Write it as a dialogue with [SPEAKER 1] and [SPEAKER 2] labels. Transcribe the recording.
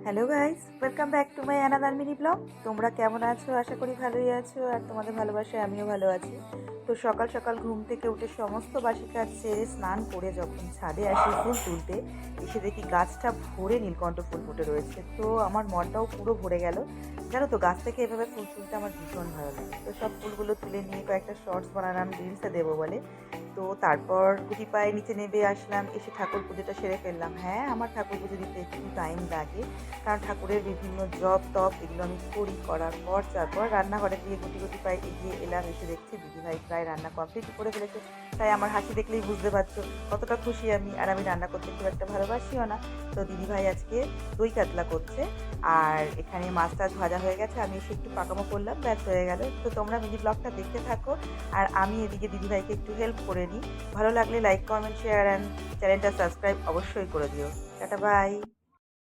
[SPEAKER 1] Hello guys, welcome back to my another mini blog. তোমরা কেমন আছো? আশা করি ভালোই আছো, আর তোমাদের ভালোবাসায় আমিও ভালো আছি। তো সকাল সকাল ঘুম থেকে উঠে সমস্ত বাসি কাজ সেরে স্নান করে যখন ছাদে আসি ফুল তুলতে, এসে দেখি গাছটা ভরে নীলকণ্ঠ ফুল ফুটে রয়েছে। তো আমার মনটাও পুরো ভরে গেল। জানো তো, গাছ থেকে এভাবে ফুল তুলতে আমার ভীষণ ভালো লাগে। তো সব ফুলগুলো তুলে নিয়ে কয়েকটা শর্টস বানালাম রিলসে দেবো বলে। তো তারপর গুটি পায়ে নিচে নেমে আসলাম, এসে ঠাকুর পুজোটা সেরে ফেললাম। হ্যাঁ, আমার ঠাকুর পুজো দিতে একটু টাইম লাগে, কারণ ঠাকুরের বিভিন্ন জপ টপ এগুলো আমি করি। করার পর তারপর রান্নাঘরে গিয়ে গুটি গুটি পায়ে এগিয়ে এলাম, এসে দেখছি দিদিভাই প্রায় রান্না কমপ্লিট করে ফেলেছে। তাই আমার হাসি দেখলেই বুঝতে পারছো কতটা খুশি আমি। আর আমি রান্না করতে খুব একটা ভালোবাসিও না। তো দিদিভাই আজকে দই কাতলা করছে, আর এখানে মাছ টাছ ভাজা হয়ে গেছে। আমি এসে একটু পাকামো করলাম, ব্যাস হয়ে গেল। তো তোমরা মিনি ব্লগটা দেখতে থাকো, আর আমি এদিকে দিদিভাইকে একটু হেল্প করে নিই। ভালো লাগলে লাইক কমেন্ট শেয়ার অ্যান্ড চ্যানেলটা সাবস্ক্রাইব অবশ্যই করে দিও। Tata bye.